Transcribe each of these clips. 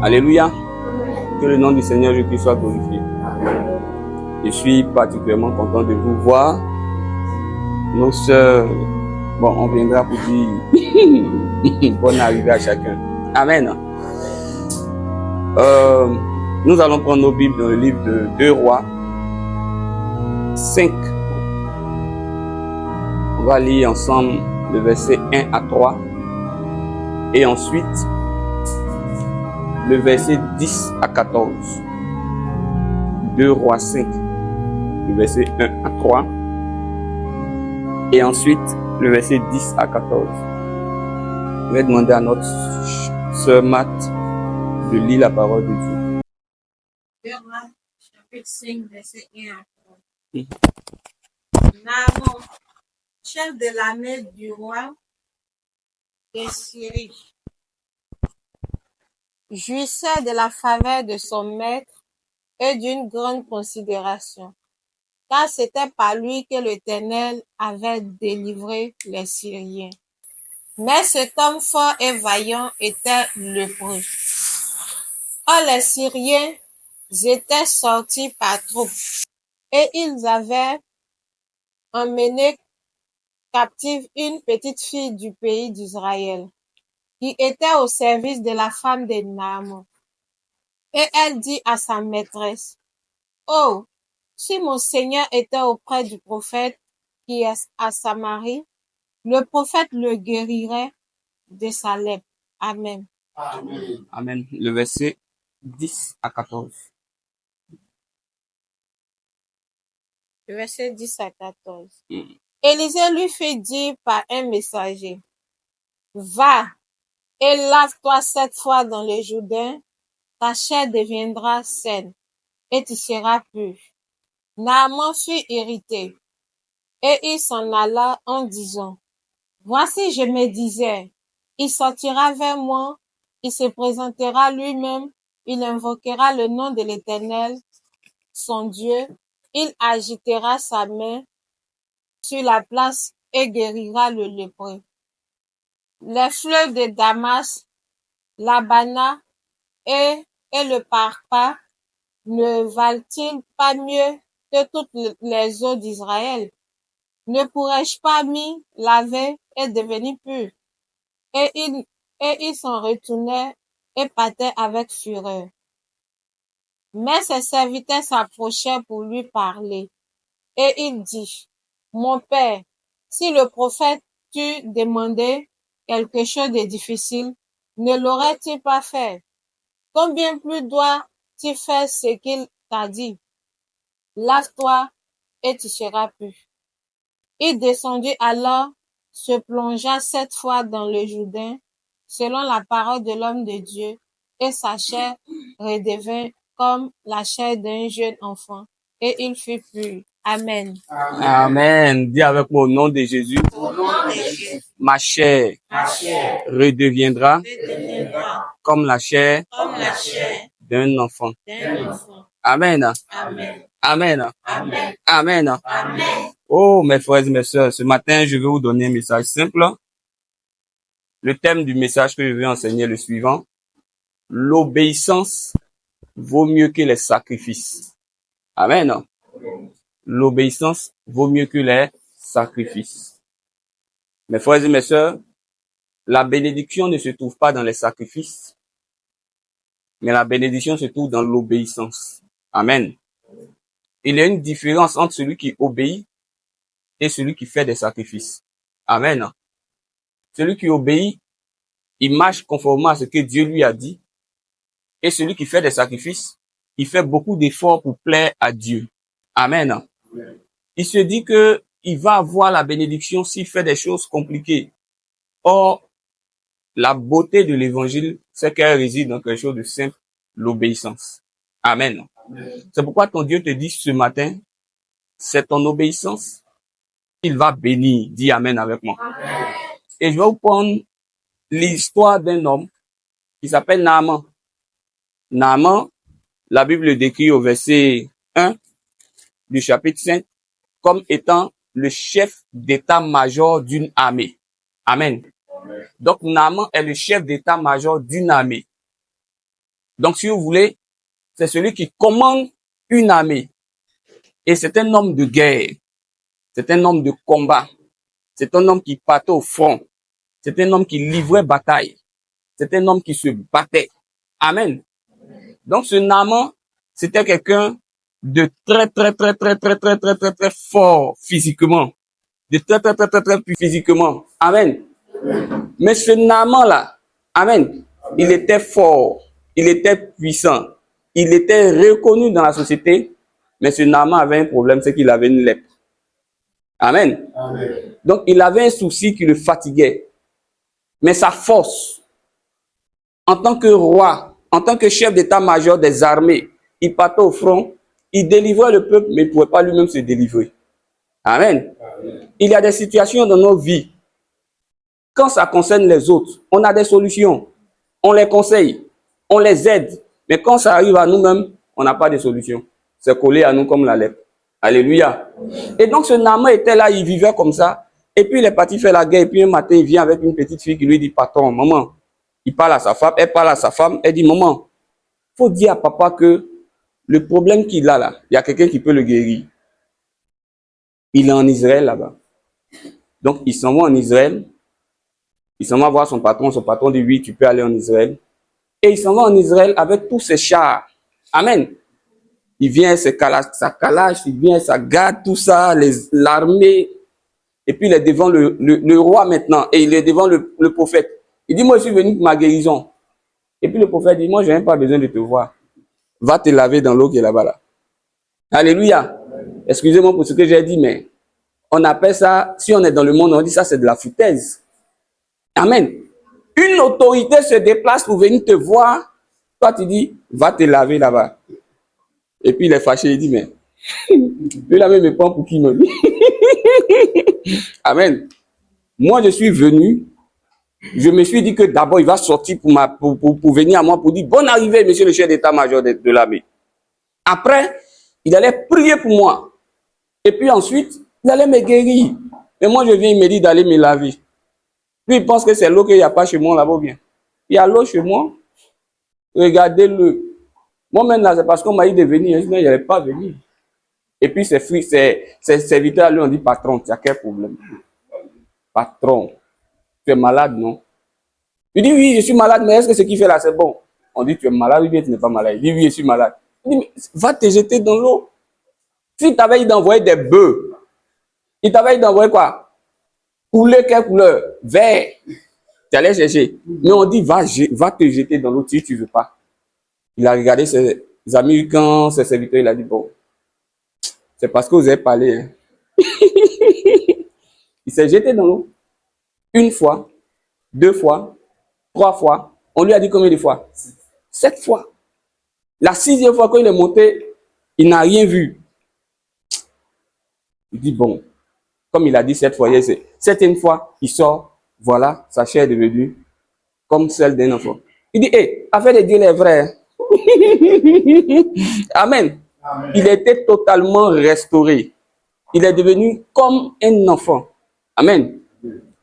Alléluia. Que le nom du Seigneur Jésus soit glorifié. Je suis particulièrement content de vous voir. Nos sœurs, bon, on viendra pour dire bonne arrivée à chacun. Amen. Nous allons prendre nos Bibles dans le livre de 2 Rois 5. On va lire ensemble le verset 1 à 3 et ensuite le verset 10 à 14. 2 Rois 5, le verset 1 à 3 et ensuite le verset 10 à 14. Je vais demander à notre sœur Matt de lire la parole de Dieu. 2 Rois, chapitre 5, verset 1 à 3. Naaman, chef de l'armée du roi de Syrie, jouissait de la faveur de son maître et d'une grande considération, car c'était par lui que l'Éternel avait délivré les Syriens. Mais cet homme fort et vaillant était lépreux. Or les Syriens étaient sortis par troupes, et ils avaient emmené captive une petite fille du pays d'Israël, qui était au service de la femme de Naaman. Et elle dit à sa maîtresse: Oh, si mon Seigneur était auprès du prophète qui est à Samarie, le prophète le guérirait de sa lèpre. Amen. Amen. Amen. Le verset 10 à 14. Le verset 10 à 14. Élisée lui fit dire par un messager: Va et lave-toi 7 fois dans le Jourdain, ta chair deviendra saine et tu seras pur. Naaman fut irrité et il s'en alla en disant: Voici, je me disais, il sortira vers moi, il se présentera lui-même, il invoquera le nom de l'Éternel, son Dieu, il agitera sa main sur la place et guérira le lépreux. Les fleurs de Damas, l'Abana et le Parpa ne valent-ils pas mieux que toutes les eaux d'Israël? Ne pourrais-je pas m'y laver et devenir pur? Et ils s'en retournaient et partaient avec fureur. Mais ses serviteurs s'approchèrent pour lui parler. Et il dit: Mon père, si le prophète t'eût demandé quelque chose de difficile, ne l'aurait-il pas fait? Combien plus dois-tu faire ce qu'il t'a dit? Lave-toi et tu seras pur. Il descendit alors, se plongea 7 fois dans le Jourdain, selon la parole de l'homme de Dieu, et sa chair redevint comme la chair d'un jeune enfant, et il fut pur. Amen. Amen. Dis avec moi au nom de Jésus. Ma chair redeviendra comme la chair d'un enfant. Amen. Amen. Amen. Amen. Amen. Amen. Oh, mes frères et mes sœurs, ce matin, je vais vous donner un message simple. Le thème du message que je vais enseigner est le suivant. L'obéissance vaut mieux que les sacrifices. Amen. L'obéissance vaut mieux que les sacrifices. Mes frères et mes sœurs, la bénédiction ne se trouve pas dans les sacrifices, mais la bénédiction se trouve dans l'obéissance. Amen. Il y a une différence entre celui qui obéit et celui qui fait des sacrifices. Amen. Celui qui obéit, il marche conformément à ce que Dieu lui a dit. Et celui qui fait des sacrifices, il fait beaucoup d'efforts pour plaire à Dieu. Amen. Il se dit que il va avoir la bénédiction s'il fait des choses compliquées. Or, la beauté de l'évangile, c'est qu'elle réside dans quelque chose de simple, l'obéissance. Amen. C'est pourquoi ton Dieu te dit ce matin, c'est ton obéissance qu'il va bénir. Dis amen avec moi. Et je vais vous prendre l'histoire d'un homme qui s'appelle Naaman. Naaman, la Bible le décrit au verset 1 du chapitre 5 comme étant le chef d'état-major d'une armée. Amen. Donc Naaman est le chef d'état-major d'une armée. Donc, si vous voulez, c'est celui qui commande une armée. Et c'est un homme de guerre. C'est un homme de combat. C'est un homme qui partait au front. C'est un homme qui livrait bataille. C'est un homme qui se battait. Amen. Donc, ce Naaman, c'était quelqu'un de très fort physiquement. De très physiquement. Amen. Mais ce Naaman-là, amen, il était fort. Il était puissant. Il était reconnu dans la société. Mais ce Naaman avait un problème, c'est qu'il avait une lèpre. Amen. Amen. Donc, il avait un souci qui le fatiguait. Mais sa force, en tant que roi, en tant que chef d'état-major des armées, il partait au front, il délivrait le peuple, mais il ne pouvait pas lui-même se délivrer. Amen. Amen. Il y a des situations dans nos vies. Quand ça concerne les autres, on a des solutions. On les conseille, on les aide. Mais quand ça arrive à nous-mêmes, on n'a pas de solution. C'est collé à nous comme la lèpre. Alléluia. Et donc ce Naaman était là, il vivait comme ça. Et puis il est parti faire la guerre. Et puis un matin, il vient avec une petite fille qui lui dit, patron, maman, il parle à sa femme, elle parle à sa femme, elle dit, maman, faut dire à papa que le problème qu'il a là, il y a quelqu'un qui peut le guérir. Il est en Israël là-bas. Donc il s'en va en Israël. Il s'en va voir son patron dit, oui, tu peux aller en Israël. Et il s'en va en Israël avec tous ses chars. Amen. Il vient, sa calage, il vient, sa garde, tout ça, l'armée. Et puis il est devant le roi maintenant. Et il est devant le prophète. Il dit, moi je suis venu pour ma guérison. Et puis le prophète dit, moi je n'ai pas besoin de te voir. Va te laver dans l'eau qui est là-bas. Là. Alléluia. Excusez-moi pour ce que j'ai dit, mais on appelle ça, si on est dans le monde, on dit ça c'est de la foutaise. Amen. Une autorité se déplace pour venir te voir. Toi tu dis, va te laver là-bas. Et puis il est fâché, il dit, mais lui là même me prend pour qui me dit. Amen. Moi je suis venu, je me suis dit que d'abord il va sortir pour venir à moi pour dire, bonne arrivée monsieur le chef d'état-major de l'armée. Après, il allait prier pour moi. Et puis ensuite, il allait me guérir. Et moi je viens, il me dit d'aller me laver. Lui il pense que c'est l'eau qu'il n'y a pas chez moi là-bas bien. Il y a l'eau chez moi. Regardez-le. Moi-même, là, c'est parce qu'on m'a dit de venir, sinon il n'allait pas venir. Et puis, ses serviteurs, lui, ont dit, patron, tu as quel problème? Patron, tu es malade, non? Il dit, oui, je suis malade, mais est-ce que ce qu'il fait là, c'est bon? On dit, tu es malade, ou bien tu n'es pas malade? Il dit, oui, je suis malade. Il dit, mais va te jeter dans l'eau. Si tu avais dit d'envoyer des bœufs, il t'avait dit d'envoyer quoi? Couleur, quelle couleur? Vert. Tu allais chercher. Mais on dit, va te jeter dans l'eau si tu ne veux pas. Il a regardé ses amis, quand ses serviteurs, il a dit, bon, c'est parce que vous avez parlé. Hein. Il s'est jeté dans l'eau. Une fois, 2 fois, 3 fois. On lui a dit combien de fois? 7 fois. La 6e fois, quand il est monté, il n'a rien vu. Il dit, bon, comme il a dit 7 fois, 7e fois, il sort, voilà, sa chair est devenue comme celle d'un enfant. Il dit, hé, affaire de Dieu, il est vrai. Amen. Amen. Il était totalement restauré. Il est devenu comme un enfant. Amen.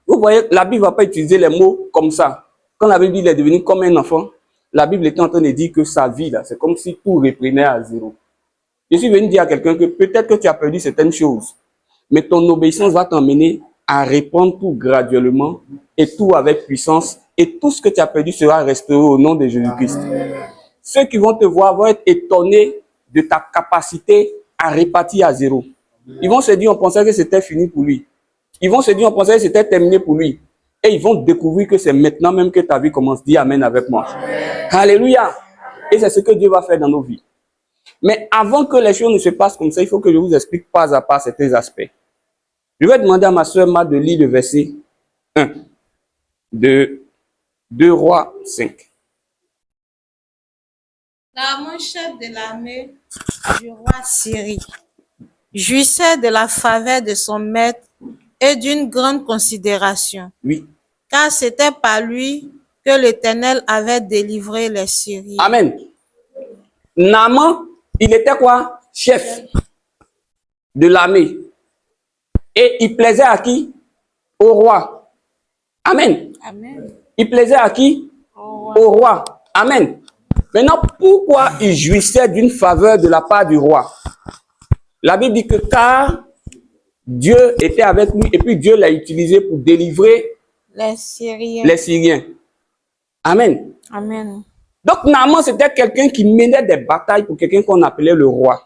Vous voyez, la Bible ne va pas utiliser les mots comme ça. Quand la Bible dit qu'il est devenu comme un enfant, la Bible était en train de dire que sa vie, là, c'est comme si tout reprenait à zéro. Je suis venu dire à quelqu'un que peut-être que tu as perdu certaines choses, mais ton obéissance va t'emmener à répondre tout graduellement et tout avec puissance. Et tout ce que tu as perdu sera restauré au nom de Jésus-Christ. Ceux qui vont te voir vont être étonnés de ta capacité à répartir à zéro. Ils vont se dire, on pensait que c'était fini pour lui. Ils vont se dire, on pensait que c'était terminé pour lui. Et ils vont découvrir que c'est maintenant même que ta vie commence. Dis Amen avec moi. Amen. Alléluia. Et c'est ce que Dieu va faire dans nos vies. Mais avant que les choses ne se passent comme ça, il faut que je vous explique pas à pas certains aspects. Je vais demander à ma soeur Ma de lire le verset 1 de 2 Rois 5. Naaman, chef de l'armée du roi Syrie, jouissait de la faveur de son maître et d'une grande considération. Oui. Car c'était par lui que l'Éternel avait délivré les Syriens. Amen. Naaman, il était quoi? Chef de l'armée. Et il plaisait à qui? Au roi. Amen. Amen. Il plaisait à qui? Au roi. Amen. Maintenant, pourquoi il jouissait d'une faveur de la part du roi? La Bible dit que car Dieu était avec lui et puis Dieu l'a utilisé pour délivrer Les Syriens. les Syriens. Amen. Amen. Donc, Naaman, c'était quelqu'un qui menait des batailles pour quelqu'un qu'on appelait le roi.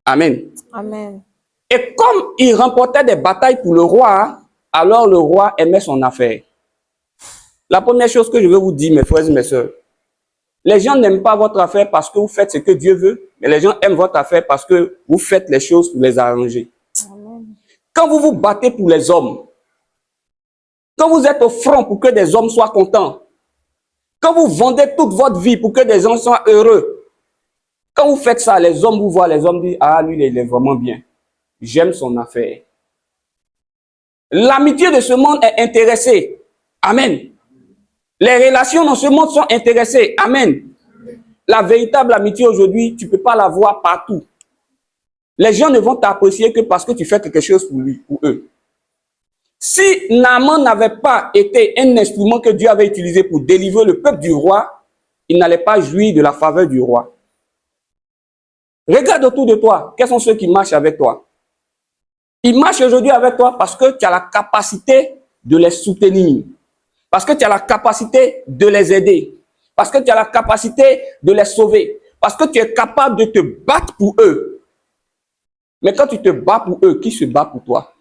Amen. Amen. Et comme il remportait des batailles pour le roi, alors le roi aimait son affaire. La première chose que je veux vous dire, mes frères et mes sœurs, les gens n'aiment pas votre affaire parce que vous faites ce que Dieu veut, mais les gens aiment votre affaire parce que vous faites les choses pour les arranger. Amen. Quand vous vous battez pour les hommes, quand vous êtes au front pour que des hommes soient contents, quand vous vendez toute votre vie pour que des gens soient heureux, quand vous faites ça, les hommes vous voient, les hommes disent, ah, lui, il est vraiment bien. J'aime son affaire. L'amitié de ce monde est intéressée. Amen. Les relations dans ce monde sont intéressées. Amen. La véritable amitié aujourd'hui, tu ne peux pas la voir partout. Les gens ne vont t'apprécier que parce que tu fais quelque chose pour lui, pour eux. Si Naaman n'avait pas été un instrument que Dieu avait utilisé pour délivrer le peuple du roi, il n'allait pas jouir de la faveur du roi. Regarde autour de toi, quels sont ceux qui marchent avec toi? Ils marchent aujourd'hui avec toi parce que tu as la capacité de les soutenir, parce que tu as la capacité de les aider, parce que tu as la capacité de les sauver, parce que tu es capable de te battre pour eux. Mais quand tu te bats pour eux, qui se bat pour toi?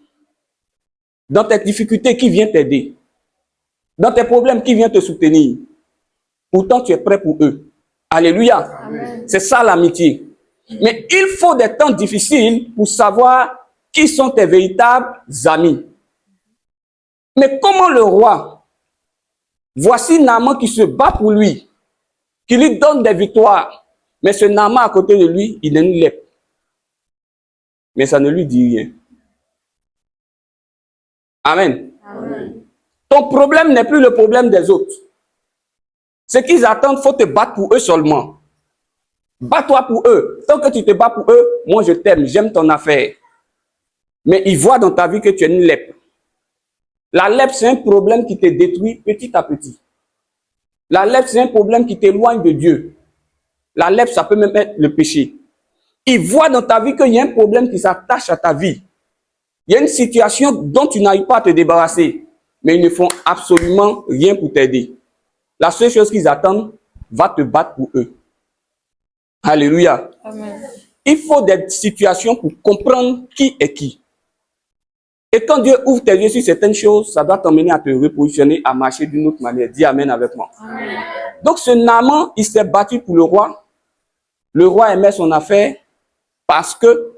Dans tes difficultés, qui vient t'aider? Dans tes problèmes, qui vient te soutenir? Pourtant, tu es prêt pour eux. Alléluia. C'est ça l'amitié. Mais il faut des temps difficiles pour savoir qui sont tes véritables amis. Mais comment le roi, voici Naaman qui se bat pour lui, qui lui donne des victoires, mais ce Naaman à côté de lui, il est une lèpre. Mais ça ne lui dit rien. Amen. Amen. Ton problème n'est plus le problème des autres. Ce qu'ils attendent, il faut te battre pour eux seulement. Bats-toi pour eux. Tant que tu te bats pour eux, moi je t'aime, j'aime ton affaire. Mais ils voient dans ta vie que tu es une lèpre. La lèpre, c'est un problème qui te détruit petit à petit. La lèpre, c'est un problème qui t'éloigne de Dieu. La lèpre, ça peut même être le péché. Ils voient dans ta vie qu'il y a un problème qui s'attache à ta vie. Il y a une situation dont tu n'arrives pas à te débarrasser. Mais ils ne font absolument rien pour t'aider. La seule chose qu'ils attendent, va te battre pour eux. Alléluia. Amen. Il faut des situations pour comprendre qui est qui. Et quand Dieu ouvre tes yeux sur certaines choses, ça doit t'emmener à te repositionner, à marcher d'une autre manière. Dis Amen avec moi. Amen. Donc ce Naaman, il s'est battu pour le roi. Le roi aimait son affaire parce que,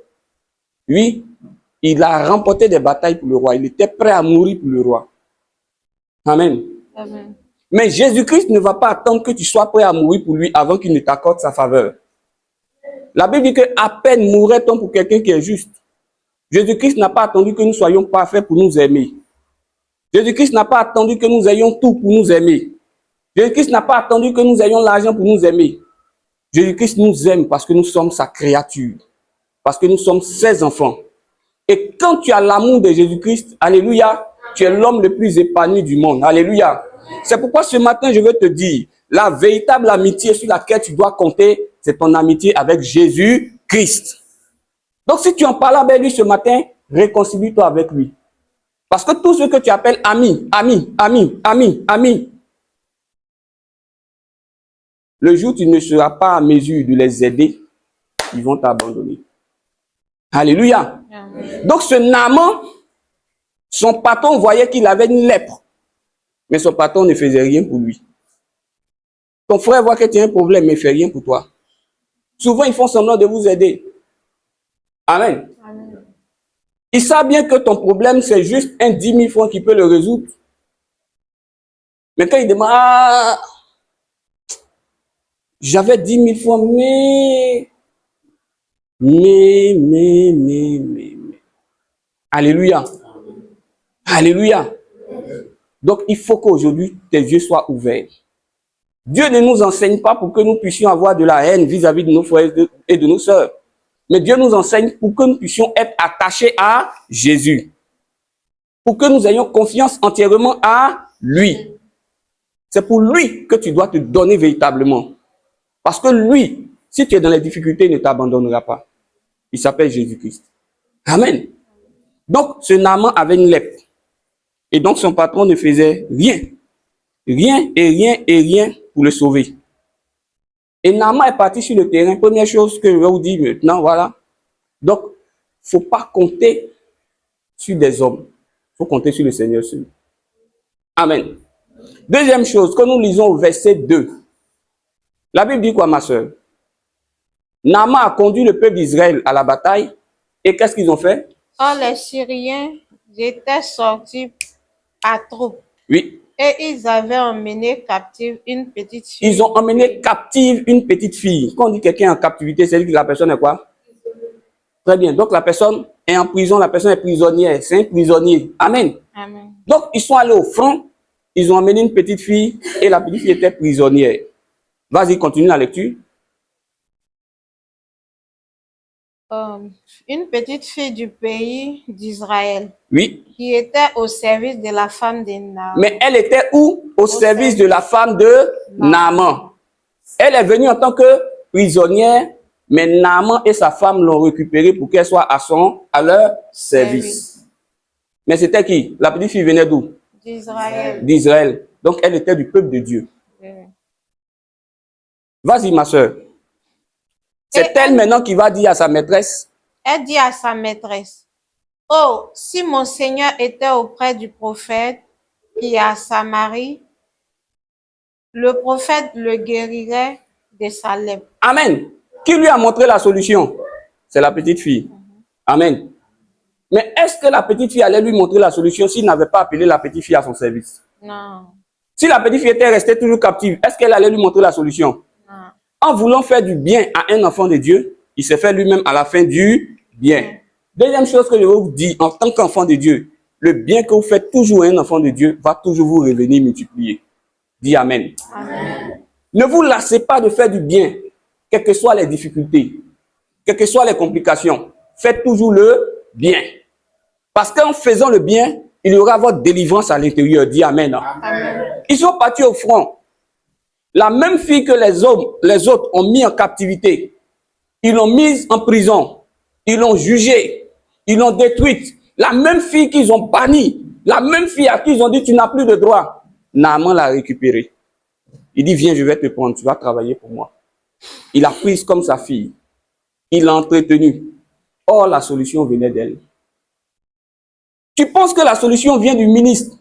oui, il a remporté des batailles pour le roi. Il était prêt à mourir pour le roi. Amen. Amen. Mais Jésus-Christ ne va pas attendre que tu sois prêt à mourir pour lui avant qu'il ne t'accorde sa faveur. La Bible dit qu'à peine mourrait-on pour quelqu'un qui est juste. Jésus-Christ n'a pas attendu que nous soyons parfaits pour nous aimer. Jésus-Christ n'a pas attendu que nous ayons tout pour nous aimer. Jésus-Christ n'a pas attendu que nous ayons l'argent pour nous aimer. Jésus-Christ nous aime parce que nous sommes sa créature. Parce que nous sommes ses enfants. Et quand tu as l'amour de Jésus-Christ, alléluia, tu es l'homme le plus épanoui du monde. Alléluia. C'est pourquoi ce matin, je veux te dire, la véritable amitié sur laquelle tu dois compter, c'est ton amitié avec Jésus-Christ. Donc, si tu en parles avec lui ce matin, réconcilie-toi avec lui. Parce que tout ce que tu appelles ami, le jour où tu ne seras pas à mesure de les aider, ils vont t'abandonner. Alléluia. Amen. Donc, ce Naaman, son patron voyait qu'il avait une lèpre. Mais son patron ne faisait rien pour lui. Ton frère voit que tu as un problème, mais il ne fait rien pour toi. Souvent, ils font semblant de vous aider. Amen. Amen. Ils savent bien que ton problème, c'est juste un 10 000 francs qui peut le résoudre. Mais quand il demande, ah, j'avais 10 000 francs, mais. Alléluia. Alléluia. Donc, il faut qu'aujourd'hui, tes yeux soient ouverts. Dieu ne nous enseigne pas pour que nous puissions avoir de la haine vis-à-vis de nos frères et de nos sœurs. Mais Dieu nous enseigne pour que nous puissions être attachés à Jésus. Pour que nous ayons confiance entièrement à lui. C'est pour lui que tu dois te donner véritablement. Parce que lui, si tu es dans les difficultés, il ne t'abandonnera pas. Il s'appelle Jésus-Christ. Amen. Donc, ce Naaman avait une lèpre. Et donc, son patron ne faisait rien. Rien et rien et rien pour le sauver. Et Naaman est parti sur le terrain. Première chose que je vais vous dire maintenant, voilà. Donc, il ne faut pas compter sur des hommes. Il faut compter sur le Seigneur seul. Amen. Deuxième chose, quand nous lisons au verset 2, la Bible dit quoi, ma soeur? Naaman a conduit le peuple d'Israël à la bataille. Et qu'est-ce qu'ils ont fait? Or, les Syriens étaient sortis à troupe. Oui. Et ils avaient emmené captive une petite fille. Ils ont emmené captive une petite fille. Quand on dit quelqu'un en captivité, c'est-à-dire que la personne est quoi? Très bien. Donc la personne est en prison, la personne est prisonnière. C'est un prisonnier. Amen. Amen. Donc ils sont allés au front, ils ont emmené une petite fille et la petite fille était prisonnière. Vas-y, continue la lecture. Une petite fille du pays d'Israël. Oui. Qui était au service de la femme de Naaman. Mais elle était où? Au service de la femme de Naaman. Elle est venue en tant que prisonnière, mais Naaman et sa femme l'ont récupérée pour qu'elle soit à leur service. Mais c'était qui? La petite fille venait d'où? D'Israël. D'Israël. Donc elle était du peuple de Dieu. Oui. Vas-y, ma soeur. C'est elle maintenant qui va dire à sa maîtresse. Elle dit à sa maîtresse, « Oh, si mon Seigneur était auprès du prophète qui est à Samarie, le prophète le guérirait de sa lèpre. » Amen. Qui lui a montré la solution? C'est la petite fille. Amen. Mais est-ce que la petite fille allait lui montrer la solution s'il n'avait pas appelé la petite fille à son service? Non. Si la petite fille était restée toujours captive, est-ce qu'elle allait lui montrer la solution? Non. En voulant faire du bien à un enfant de Dieu, il s'est fait lui-même à la fin du bien. Deuxième chose que je vous dis, en tant qu'enfant de Dieu, le bien que vous faites toujours à un enfant de Dieu va toujours vous revenir multiplier. Dis Amen. Amen. Ne vous lassez pas de faire du bien, quelles que soient les difficultés, quelles que soient les complications. Faites toujours le bien. Parce qu'en faisant le bien, il y aura votre délivrance à l'intérieur. Dis Amen. Amen. Ils sont partis au front. La même fille que les autres ont mis en captivité, ils l'ont mise en prison, ils l'ont jugée, ils l'ont détruite. La même fille qu'ils ont bannie, la même fille à qui ils ont dit tu n'as plus de droit, Naaman l'a récupérée. Il dit viens, je vais te prendre, tu vas travailler pour moi. Il l'a prise comme sa fille. Il l'a entretenue. Or, la solution venait d'elle. Tu penses que la solution vient du ministre?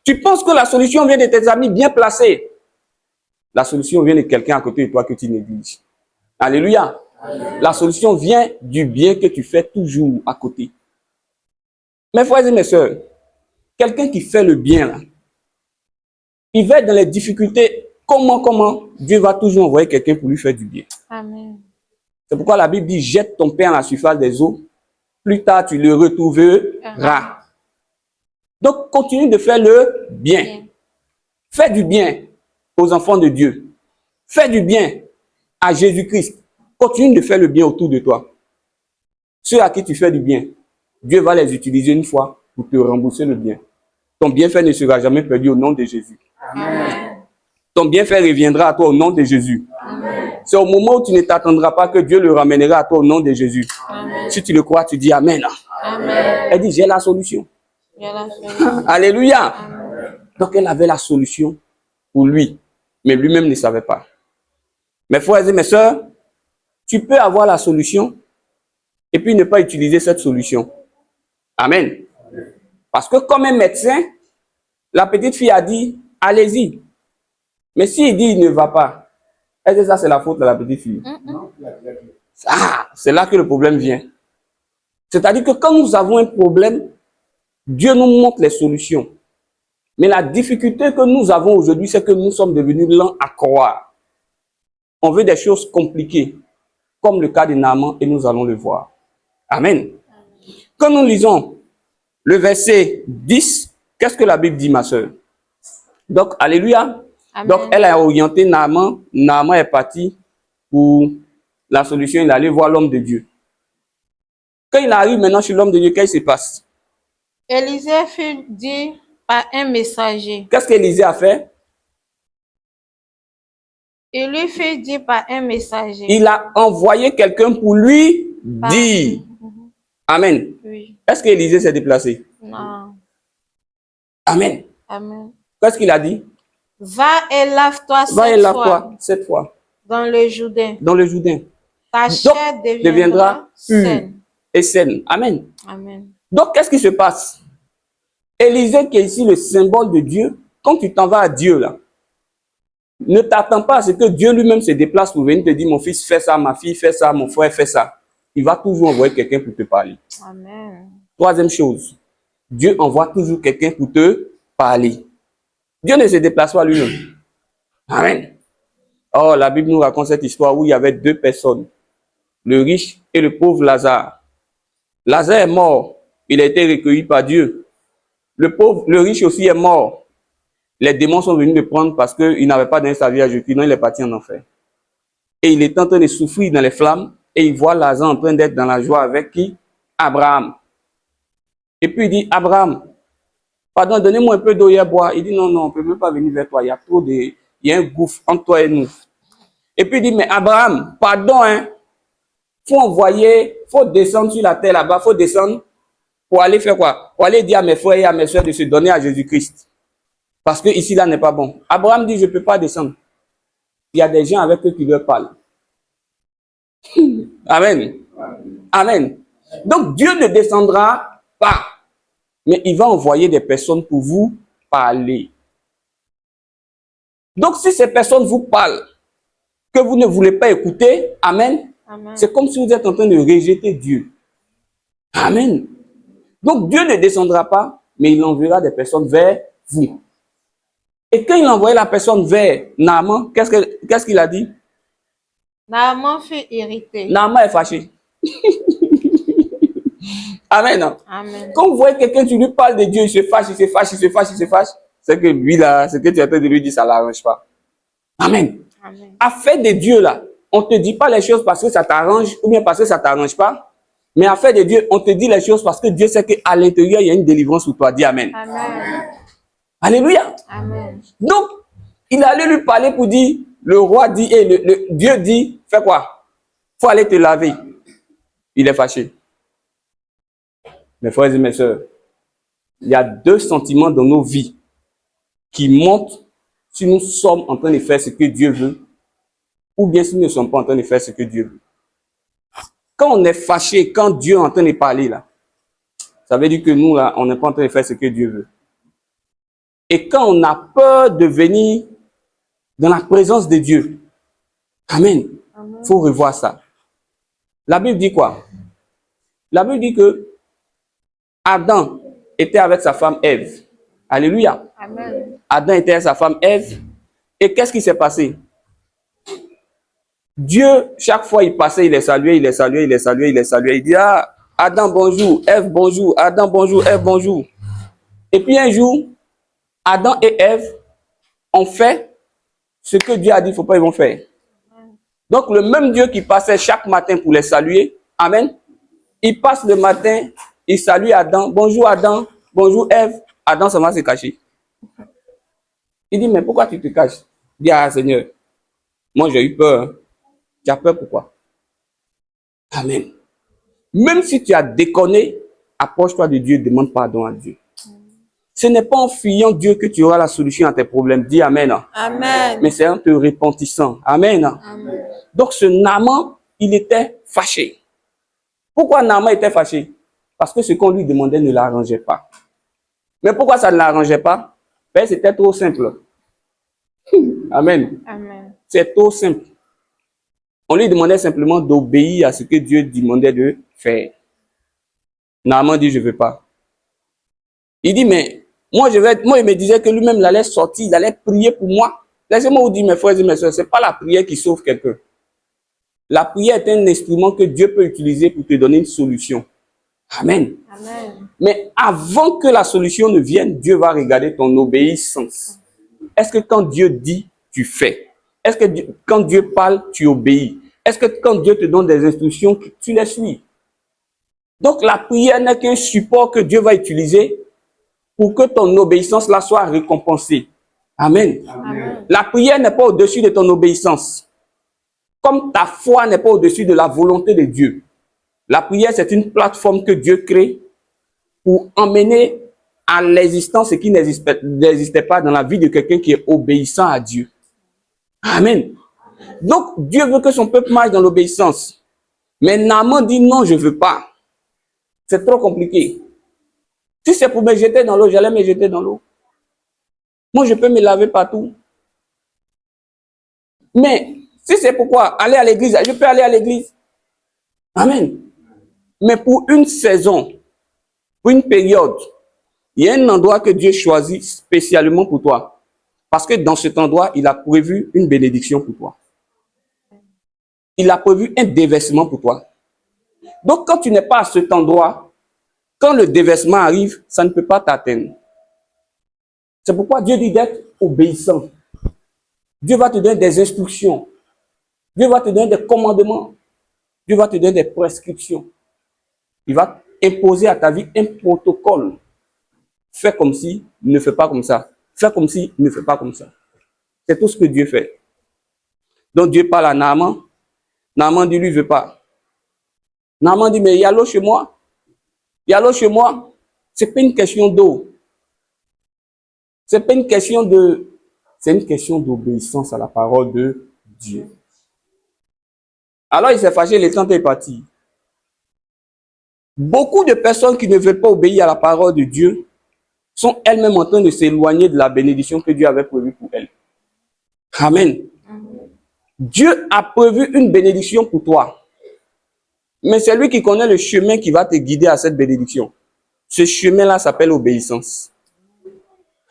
Tu penses que la solution vient de tes amis bien placés? La solution vient de quelqu'un à côté de toi que tu négliges. Alléluia. Alléluia. La solution vient du bien que tu fais toujours à côté. Mes frères et mes sœurs, quelqu'un qui fait le bien, là, il va être dans les difficultés. Comment Dieu va toujours envoyer quelqu'un pour lui faire du bien. Amen. C'est pourquoi la Bible dit, jette ton pain à la surface des eaux. Plus tard, tu le retrouveras. Donc, continue de faire le bien. Fais du bien aux enfants de Dieu. Fais du bien à Jésus-Christ. Continue de faire le bien autour de toi. Ceux à qui tu fais du bien, Dieu va les utiliser une fois pour te rembourser le bien. Ton bienfait ne sera jamais perdu au nom de Jésus. Amen. Ton bienfait reviendra à toi au nom de Jésus. C'est au moment où tu ne t'attendras pas que Dieu le ramènera à toi au nom de Jésus. Amen. Si tu le crois, tu dis Amen. Amen. Elle dit, j'ai la solution. Alléluia. Amen. Donc elle avait la solution pour lui, mais lui-même ne savait pas. Mes frères et mes sœurs, tu peux avoir la solution et puis ne pas utiliser cette solution. Amen. Parce que comme un médecin, la petite fille a dit, allez-y. Mais s'il dit, il ne va pas, est-ce que ça c'est la faute de la petite fille? Ah, c'est là que le problème vient. C'est-à-dire que quand nous avons un problème, Dieu nous montre les solutions. Mais la difficulté que nous avons aujourd'hui, c'est que nous sommes devenus lents à croire. On veut des choses compliquées, comme le cas de Naaman, et nous allons le voir. Amen. Quand nous lisons le verset 10, qu'est-ce que la Bible dit, ma soeur? Donc, alléluia. Amen. Donc, elle a orienté Naaman. Naaman est parti pour la solution. Il allait voir l'homme de Dieu. Quand il arrive maintenant chez l'homme de Dieu, qu'est-ce qui se passe? Élisée fut dit par un messager. Qu'est-ce qu'Élisée a fait? Il lui fut dit par un messager. Il a envoyé quelqu'un pour lui dire. Amen. Oui. Est-ce qu'Élisée s'est déplacé? Non. Amen. Amen. Qu'est-ce qu'il a dit? Va et lave-toi Va et cette lave-toi fois cette fois dans le Jourdain. dans le Jourdain. Ta Donc, chair deviendra pure saine. et saine. Amen. Amen. Donc, qu'est-ce qui se passe? Élisée, qui est ici le symbole de Dieu, quand tu t'en vas à Dieu, là, ne t'attends pas à ce que Dieu lui-même se déplace pour venir te dire, mon fils, fais ça, ma fille, fais ça, mon frère, fais ça. Il va toujours envoyer quelqu'un pour te parler. Amen. Troisième chose, Dieu envoie toujours quelqu'un pour te parler. Dieu ne se déplace pas lui-même. Amen. Oh, la Bible nous raconte cette histoire où il y avait deux personnes, le riche et le pauvre Lazare. Lazare est mort, il a été recueilli par Dieu. Le riche aussi est mort. Les démons sont venus le prendre parce qu'il n'avait pas donné sa vie à Jésus, non, il est parti en enfer. Et il est en train de souffrir dans les flammes et il voit Lazare en train d'être dans la joie avec qui? Abraham. Et puis il dit, Abraham, pardon, donnez-moi un peu d'eau et à boire. Il dit, non, non, on ne peut même pas venir vers toi, il y a un gouffre entre toi et nous. Et puis il dit, mais Abraham, pardon, hein, faut descendre sur la terre là-bas, faut descendre pour aller faire quoi? Pour aller dire à mes frères et à mes soeurs de se donner à Jésus-Christ. Parce que ici, là, n'est pas bon. Abraham dit, je ne peux pas descendre. Il y a des gens avec eux qui leur parlent. Amen. Amen. Donc, Dieu ne descendra pas. Mais il va envoyer des personnes pour vous parler. Donc, si ces personnes vous parlent, que vous ne voulez pas écouter, amen, c'est comme si vous êtes en train de rejeter Dieu. Amen. Donc, Dieu ne descendra pas, mais il enverra des personnes vers vous. Et quand il envoyait la personne vers Naaman, qu'est-ce qu'il a dit? Naaman fut irrité. Naaman est fâché. Amen. Amen. Quand vous voyez quelqu'un, tu lui parles de Dieu, il se fâche, il se fâche, il se fâche, il se fâche. C'est que lui là, ce que tu es en train de lui dire, ça ne l'arrange pas. Amen. Amen. Affaire de Dieu là, on ne te dit pas les choses parce que ça t'arrange ou bien parce que ça ne t'arrange pas. Mais affaire de Dieu, on te dit les choses parce que Dieu sait qu'à l'intérieur, il y a une délivrance pour toi. Dis Amen. Amen. Alléluia. Amen. Donc, il allait lui parler pour dire, le roi dit, et Dieu dit, fais quoi? Il faut aller te laver. Il est fâché. Mes frères et mes sœurs, il y a deux sentiments dans nos vies qui montrent si nous sommes en train de faire ce que Dieu veut ou bien si nous ne sommes pas en train de faire ce que Dieu veut. Quand on est fâché, quand Dieu est en train de parler là, ça veut dire que nous là, on n'est pas en train de faire ce que Dieu veut. Et quand on a peur de venir dans la présence de Dieu, amen, il faut revoir ça. La Bible dit quoi? La Bible dit que Adam était avec sa femme Ève. Alléluia. Amen. Adam était avec sa femme Ève. Et qu'est-ce qui s'est passé? Dieu, chaque fois il passait, il les saluait, il les saluait, il les saluait, il les saluait. Il dit, ah, Adam bonjour, Ève bonjour, Adam bonjour, Ève bonjour. Et puis un jour, Adam et Ève ont fait ce que Dieu a dit, il ne faut pas, ils vont faire. Donc le même Dieu qui passait chaque matin pour les saluer, amen, il passe le matin, il salue Adam, bonjour Ève. Adam ça va se cacher. Il dit, mais pourquoi tu te caches? Il dit, ah Seigneur, moi j'ai eu peur. Tu as peur pourquoi? Amen. Même si tu as déconné, approche-toi de Dieu, demande pardon à Dieu. Ce n'est pas en fuyant Dieu que tu auras la solution à tes problèmes. Dis Amen. Amen. Mais c'est en te repentissant. Amen. Amen. Donc ce Naaman, il était fâché. Pourquoi Naaman était fâché? Parce que ce qu'on lui demandait ne l'arrangeait pas. Mais pourquoi ça ne l'arrangeait pas? Ben, c'était trop simple. Amen. Amen. C'est trop simple. On lui demandait simplement d'obéir à ce que Dieu demandait de faire. Naaman dit, je ne veux pas. Il dit, mais moi, il me disait que lui-même, il allait sortir, il allait prier pour moi. Laissez-moi vous dire, mes frères et mes soeurs, ce n'est pas la prière qui sauve quelqu'un. La prière est un instrument que Dieu peut utiliser pour te donner une solution. Amen. Amen. Mais avant que la solution ne vienne, Dieu va regarder ton obéissance. Est-ce que quand Dieu dit, tu fais? Est-ce que quand Dieu parle, tu obéis? Est-ce que quand Dieu te donne des instructions, tu les suis? Donc la prière n'est qu'un support que Dieu va utiliser pour que ton obéissance là soit récompensée. Amen. Amen. La prière n'est pas au-dessus de ton obéissance. Comme ta foi n'est pas au-dessus de la volonté de Dieu. La prière, c'est une plateforme que Dieu crée pour emmener à l'existence ce qui n'existait pas dans la vie de quelqu'un qui est obéissant à Dieu. Amen. Donc, Dieu veut que son peuple marche dans l'obéissance. Mais Naaman dit non, je ne veux pas. C'est trop compliqué. Si c'est pour me jeter dans l'eau, j'allais me jeter dans l'eau. Moi, je peux me laver partout. Mais si c'est pourquoi aller à l'église, je peux aller à l'église. Amen. Mais pour une saison, pour une période, il y a un endroit que Dieu choisit spécialement pour toi. Parce que dans cet endroit, il a prévu une bénédiction pour toi. Il a prévu un déversement pour toi. Donc, quand tu n'es pas à cet endroit, quand le déversement arrive, ça ne peut pas t'atteindre. C'est pourquoi Dieu dit d'être obéissant. Dieu va te donner des instructions. Dieu va te donner des commandements. Dieu va te donner des prescriptions. Il va imposer à ta vie un protocole. Fais comme si, ne fais pas comme ça. Fais comme si, ne fais pas comme ça. C'est tout ce que Dieu fait. Donc Dieu parle à Naaman. Naaman dit, lui, il ne veut pas. Naaman dit, mais il y a l'eau chez moi. Il y a l'eau chez moi. Ce n'est pas une question d'eau. C'est pas une question de... C'est une question d'obéissance à la parole de Dieu. Alors il s'est fâché, le temps est parti. Beaucoup de personnes qui ne veulent pas obéir à la parole de Dieu sont elles-mêmes en train de s'éloigner de la bénédiction que Dieu avait prévue pour elles. Amen. Dieu a prévu une bénédiction pour toi. Mais c'est lui qui connaît le chemin qui va te guider à cette bénédiction. Ce chemin-là s'appelle obéissance.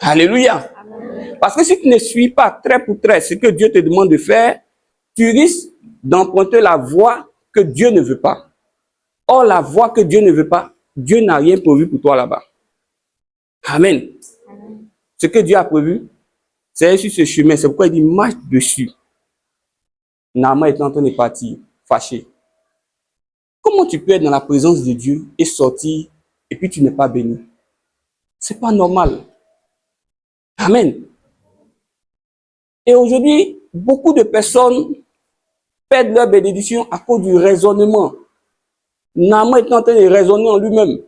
Alléluia. Amen. Parce que si tu ne suis pas trait pour trait ce que Dieu te demande de faire, tu risques d'emprunter la voie que Dieu ne veut pas. Or, la voie que Dieu ne veut pas, Dieu n'a rien prévu pour toi là-bas. Amen. Amen. Ce que Dieu a prévu, c'est sur ce chemin. C'est pourquoi il dit marche dessus. Naaman est en train de partir, fâché. Comment tu peux être dans la présence de Dieu et sortir et puis tu n'es pas béni? C'est pas normal. Amen. Et aujourd'hui, beaucoup de personnes perdent leur bénédiction à cause du raisonnement. Naaman est en train de raisonner en lui-même.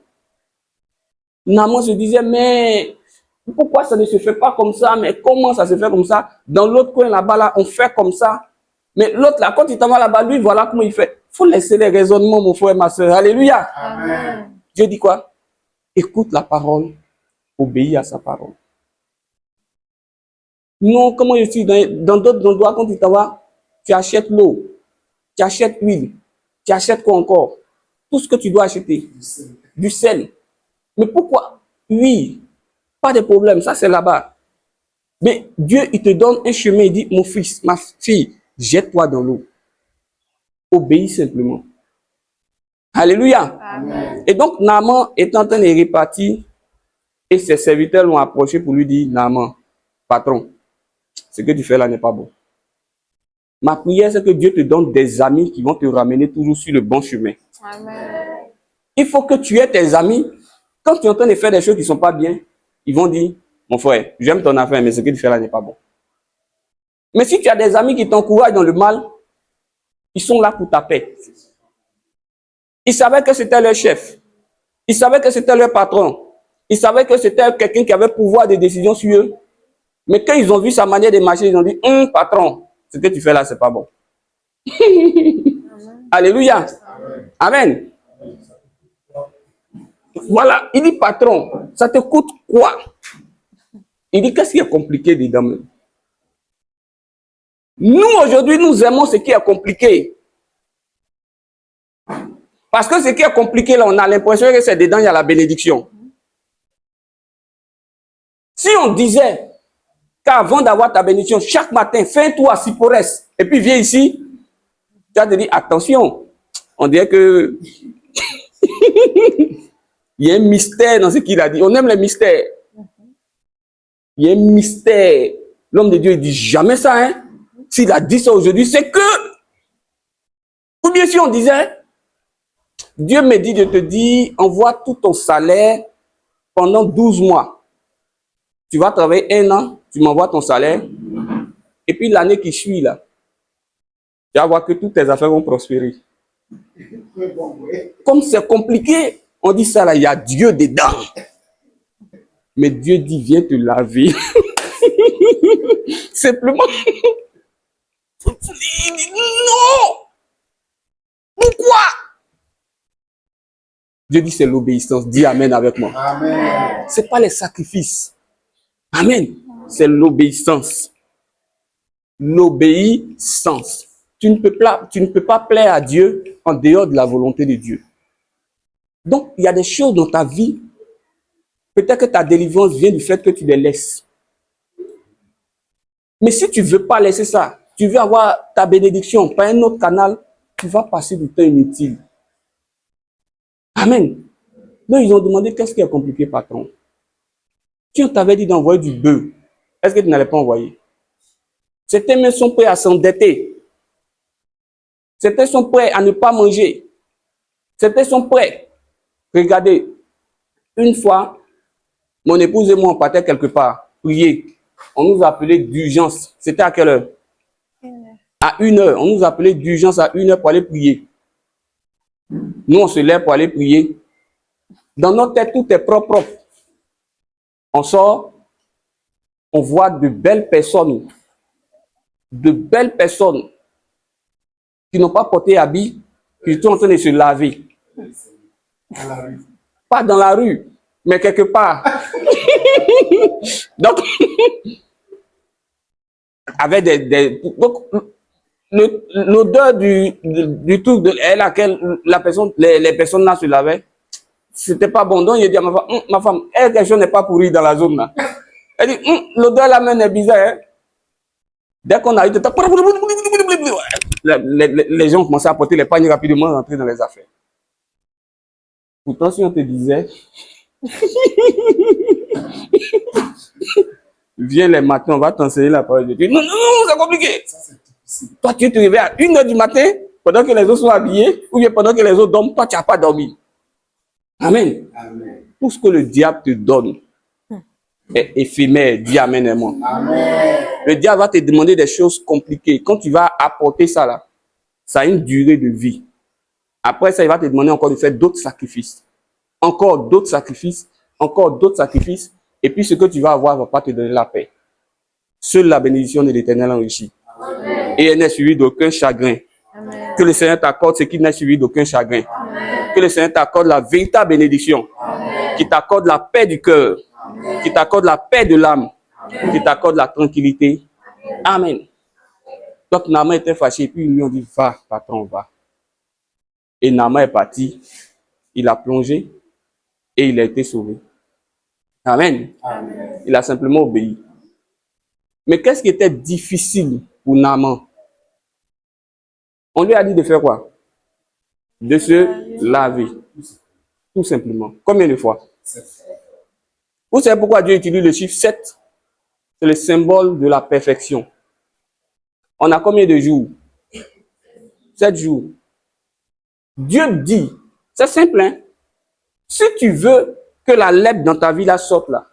Naaman se disait, mais pourquoi ça ne se fait pas comme ça? Mais comment ça se fait comme ça? Dans l'autre coin là-bas, là, on fait comme ça. Mais l'autre là, quand il t'en va là-bas, lui, voilà comment il fait. Il faut laisser les raisonnements, mon frère et ma soeur. Alléluia. Amen. Dieu dit quoi? Écoute la parole, obéis à sa parole. Non, comment je suis dans d'autres endroits, quand tu t'en vas, tu achètes l'eau, tu achètes l'huile, tu achètes quoi encore? Tout ce que tu dois acheter. Du sel. Mais pourquoi? Oui, pas de problème, ça c'est là-bas. Mais Dieu, il te donne un chemin, il dit, mon fils, ma fille, jette-toi dans l'eau. Obéis simplement. Alléluia. Amen. Et donc, Naaman est en train de repartir et ses serviteurs l'ont approché pour lui dire, Naaman, patron, ce que tu fais là n'est pas bon. Ma prière, c'est que Dieu te donne des amis qui vont te ramener toujours sur le bon chemin. Amen. Il faut que tu aies tes amis. Quand tu es en train de faire des choses qui ne sont pas bien, ils vont dire, mon frère, j'aime ton affaire, mais ce que tu fais là n'est pas bon. Mais si tu as des amis qui t'encouragent dans le mal, ils sont là pour ta paix. Ils savaient que c'était leur chef. Ils savaient que c'était leur patron. Ils savaient que c'était quelqu'un qui avait pouvoir de décision sur eux. Mais quand ils ont vu sa manière de marcher, ils ont dit, patron, ce que tu fais là, c'est pas bon. Alléluia. Amen. Voilà, il dit, patron, ça te coûte quoi? Il dit, qu'est-ce qui est compliqué dedans? Nous, aujourd'hui, nous aimons ce qui est compliqué. Parce que ce qui est compliqué, là, on a l'impression que c'est dedans, il y a la bénédiction. Si on disait qu'avant d'avoir ta bénédiction, chaque matin, fais un tour à Siporès, et puis viens ici, tu vas te dire, attention, on dirait que il y a un mystère dans ce qu'il a dit. On aime les mystères. Il y a un mystère. L'homme de Dieu, il dit jamais ça, hein. S'il a dit ça aujourd'hui, c'est que... Ou bien si on disait, Dieu me dit de te dire, envoie tout ton salaire pendant 12 mois. Tu vas travailler 1 an, tu m'envoies ton salaire, et puis l'année qui suit, là, tu vas voir que toutes tes affaires vont prospérer. Comme c'est compliqué, on dit ça là, il y a Dieu dedans. Mais Dieu dit, viens te laver. Simplement. Non! Pourquoi? Dieu dit, c'est l'obéissance. Dis Amen avec moi. Amen. C'est pas les sacrifices. Amen. C'est l'obéissance. L'obéissance. Tu ne peux pas plaire à Dieu en dehors de la volonté de Dieu. Donc, il y a des choses dans ta vie. Peut-être que ta délivrance vient du fait que tu les laisses. Mais si tu ne veux pas laisser ça, tu veux avoir ta bénédiction par un autre canal, tu vas passer du temps inutile. Amen. Donc, ils ont demandé qu'est-ce qui est compliqué, patron. Si on t'avait dit d'envoyer du bœuf, est-ce que tu n'allais pas envoyer? Certains même sont prêts à s'endetter. Certains sont prêts à ne pas manger. Certains sont prêts. Regardez, une fois, mon épouse et moi, on partait quelque part, prier. On nous appelait d'urgence. C'était à quelle heure? À 1h. On nous appelait d'urgence à 1h pour aller prier. Nous, on se lève pour aller prier. Dans notre tête, tout est propre. On sort, on voit de belles personnes qui n'ont pas porté habit, qui sont en train de se laver. Dans la rue. Pas dans la rue, mais quelque part. Donc, avec donc, l'odeur du truc à laquelle les personnes là se lavaient, c'était pas bon. Donc, il dit à ma femme, quelque chose n'est pas pourri dans la zone là. Elle dit, l'odeur là même est bizarre. Hein? Dès qu'on a eu les gens commençaient à porter les pagnes rapidement, rentrer dans les affaires. Pourtant, si on te disait, viens les matins, on va t'enseigner la parole de Dieu. Non, c'est compliqué. Toi, tu te réveilles à 1h du matin, pendant que les autres sont habillés, ou bien pendant que les autres dorment, toi, tu n'as pas dormi. Amen. Amen. Tout ce que le diable te donne est éphémère. Dis Amen et moi. Amen. Le diable va te demander des choses compliquées. Quand tu vas apporter ça là, ça a une durée de vie. Après ça, il va te demander encore de faire d'autres sacrifices. Encore d'autres sacrifices. Encore d'autres sacrifices. Et puis ce que tu vas avoir ne va pas te donner la paix. Seule la bénédiction de l'Éternel enrichit. Amen. Et elle n'est suivie d'aucun chagrin. Amen. Que le Seigneur t'accorde ce qui n'est suivi d'aucun chagrin. Amen. Que le Seigneur t'accorde la véritable bénédiction. Amen. Qui t'accorde la paix du cœur. Amen. Qui t'accorde la paix de l'âme. Amen. Qui t'accorde la tranquillité. Amen. Donc Naaman était fâché et puis ils lui ont dit, va, patron, va. Et Naaman est parti. Il a plongé et il a été sauvé. Amen. Amen. Il a simplement obéi. Mais qu'est-ce qui était difficile pour Naaman? On lui a dit de faire quoi? De se laver. Tout simplement. Combien de fois? Vous savez pourquoi Dieu utilise le chiffre 7? C'est le symbole de la perfection. On a combien de jours? 7 jours. Dieu dit, c'est simple, hein? Si tu veux que la lèpre dans ta vie là sorte là,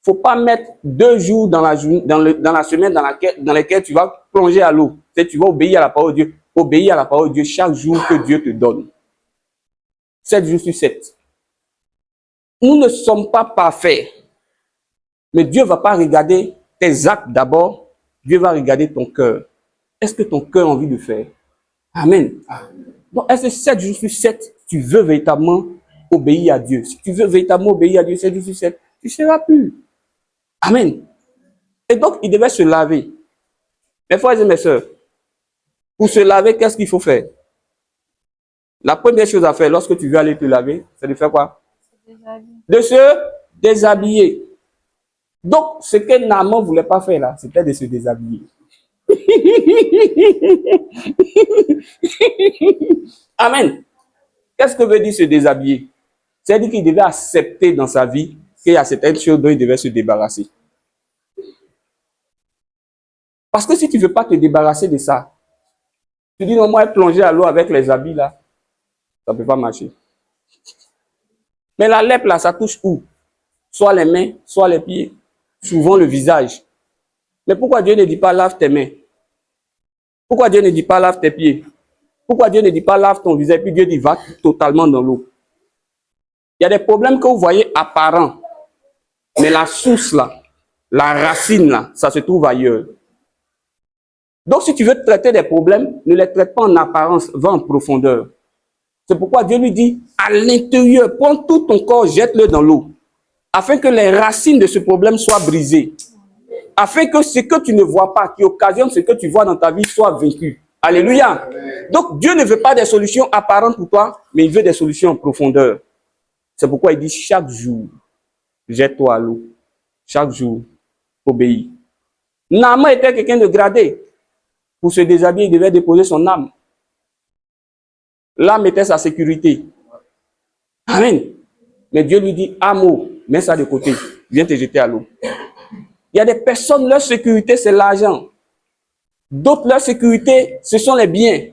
faut pas mettre 2 jours dans la semaine dans laquelle tu vas plonger à l'eau. Tu vas obéir à la parole de Dieu. Obéir à la parole de Dieu chaque jour que Dieu te donne. 7 jours sur 7. Nous ne sommes pas parfaits. Mais Dieu ne va pas regarder tes actes d'abord. Dieu va regarder ton cœur. Est-ce que ton cœur a envie de faire? Amen. Donc, est-ce que 7 jours sur 7, tu veux véritablement obéir à Dieu? Si tu veux véritablement obéir à Dieu 7 jours sur 7, tu seras pur. Amen. Et donc, il devait se laver. Mes frères et mes sœurs, pour se laver, qu'est-ce qu'il faut faire? La première chose à faire lorsque tu veux aller te laver, c'est de faire quoi? De se déshabiller. Donc, ce que Naaman ne voulait pas faire là, c'était de se déshabiller. Amen. Qu'est-ce que veut dire se déshabiller? C'est-à-dire qu'il devait accepter dans sa vie qu'il y a certaines choses dont il devait se débarrasser. Parce que si tu ne veux pas te débarrasser de ça, tu dis non, moi, plonger à l'eau avec les habits là, ça ne peut pas marcher. Mais la lèpre là, ça touche où? Soit les mains, soit les pieds, souvent le visage. Mais pourquoi Dieu ne dit pas lave tes mains? Pourquoi Dieu ne dit pas lave tes pieds? Pourquoi Dieu ne dit pas lave ton visage? Puis Dieu dit va totalement dans l'eau. Il y a des problèmes que vous voyez apparents. Mais la source là, la racine là, ça se trouve ailleurs. Donc si tu veux traiter des problèmes, ne les traite pas en apparence, va en profondeur. C'est pourquoi Dieu lui dit, à l'intérieur, prends tout ton corps, jette-le dans l'eau. Afin que les racines de ce problème soient brisées. Afin que ce que tu ne vois pas, qui occasionne ce que tu vois dans ta vie, soit vaincu. Alléluia. Donc Dieu ne veut pas des solutions apparentes pour toi, mais il veut des solutions en profondeur. C'est pourquoi il dit chaque jour, jette-toi à l'eau. Chaque jour, obéis. Naaman était quelqu'un de gradé. Pour se déshabiller, il devait déposer son âme. L'âme était sa sécurité. Amen. Mais Dieu lui dit, amo, mets ça de côté, viens te jeter à l'eau. Il y a des personnes, leur sécurité, c'est l'argent. D'autres, leur sécurité, ce sont les biens.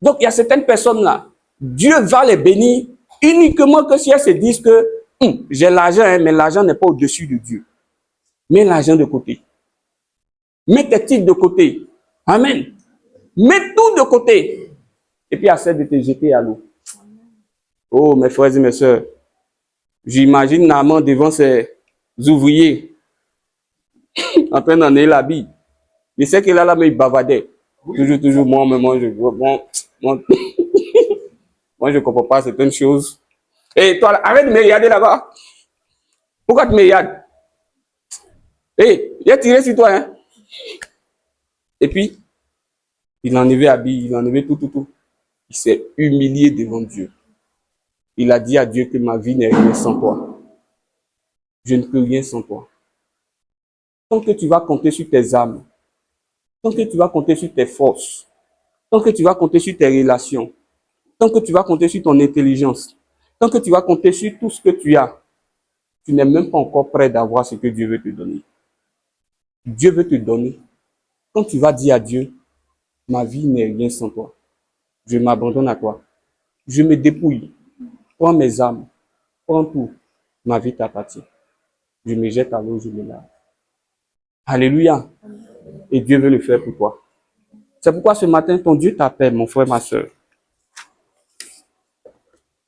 Donc, il y a certaines personnes-là, Dieu va les bénir uniquement que si elles se disent que j'ai l'argent, mais l'argent n'est pas au-dessus de Dieu. Mets l'argent de côté. Mets tes titres de côté. Amen. Mets tout de côté. Et puis, essaie de te jeter à l'eau. Oh, mes frères et mes sœurs, j'imagine Naaman devant ses ouvriers en train d'en la bille. Je sais qu'il a là, mais il bavardait. Toujours, moi, je comprends pas certaines choses. Et toi, arrête de me regarder là-bas. Pourquoi tu me regardes? Il a tiré sur toi, hein? Et puis, il a enlevé habit, il a enlevé tout. Il s'est humilié devant Dieu. Il a dit à Dieu que ma vie n'est rien sans toi. Je ne peux rien sans toi. Tant que tu vas compter sur tes âmes, tant que tu vas compter sur tes forces, tant que tu vas compter sur tes relations, tant que tu vas compter sur ton intelligence, tant que tu vas compter sur tout ce que tu as, tu n'es même pas encore prêt d'avoir ce que Dieu veut te donner. Dieu veut te donner. Quand tu vas dire à Dieu, ma vie n'est rien sans toi. Je m'abandonne à toi. Je me dépouille. Prends mes âmes. Prends tout. Ma vie t'appartient. Je me jette à l'eau, je me lave. Alléluia. Et Dieu veut le faire pour toi. C'est pourquoi ce matin, ton Dieu t'appelle, mon frère, ma soeur.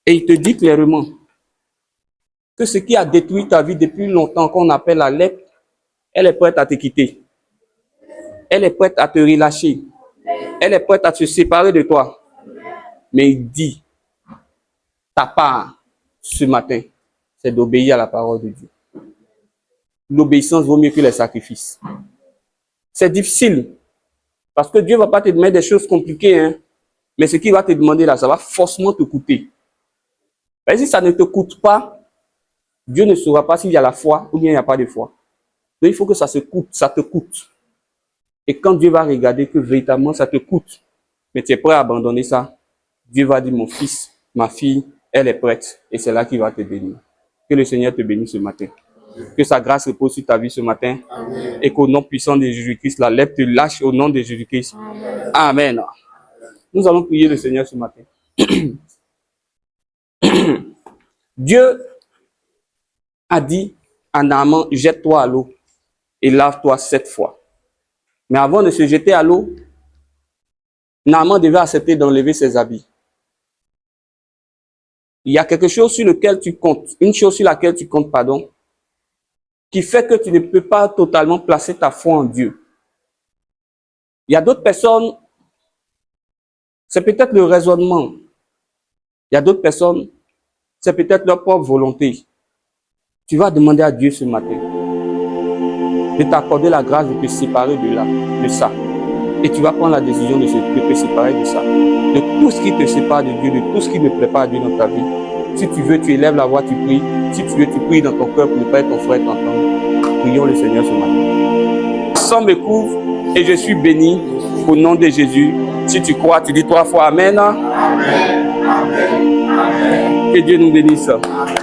Et il te dit clairement que ce qui a détruit ta vie depuis longtemps, qu'on appelle la lèpre, elle est prête à te quitter. Elle est prête à te relâcher. Elle est prête à se séparer de toi. Mais il dit, ta part ce matin, c'est d'obéir à la parole de Dieu. L'obéissance vaut mieux que les sacrifices. C'est difficile. Parce que Dieu ne va pas te demander des choses compliquées. Hein? Mais ce qu'il va te demander là, ça va forcément te coûter. Mais si ça ne te coûte pas, Dieu ne saura pas s'il y a la foi ou bien il n'y a pas de foi. Donc il faut que ça te coûte. Et quand Dieu va regarder que véritablement ça te coûte, mais tu es prêt à abandonner ça, Dieu va dire, mon fils, ma fille, elle est prête. Et c'est là qu'il va te bénir. Que le Seigneur te bénisse ce matin. Que sa grâce repose sur ta vie ce matin. Amen. Et qu'au nom puissant de Jésus-Christ, la lèpre te lâche au nom de Jésus-Christ. Amen. Amen. Nous allons prier le Seigneur ce matin. Dieu a dit à Naaman, jette-toi à l'eau et lave-toi 7 fois. Mais avant de se jeter à l'eau, Naaman devait accepter d'enlever ses habits. Il y a quelque chose sur lequel tu comptes, une chose sur laquelle tu comptes, qui fait que tu ne peux pas totalement placer ta foi en Dieu. Il y a d'autres personnes, c'est peut-être le raisonnement. Il y a d'autres personnes, c'est peut-être leur propre volonté. Tu vas demander à Dieu ce matin de t'accorder la grâce de te séparer de ça. Et tu vas prendre la décision de te séparer de ça. De tout ce qui te sépare de Dieu, de tout ce qui ne plaît pas à Dieu dans ta vie. Si tu veux, tu élèves la voix, tu pries. Si tu veux, tu pries dans ton cœur pour ne pas être ton frère t'entendre. Prions le Seigneur ce matin. Le sang me couvre et je suis béni au nom de Jésus. Si tu crois, tu dis 3 fois Amen. Amen. Amen. Amen. Que Dieu nous bénisse. Amen.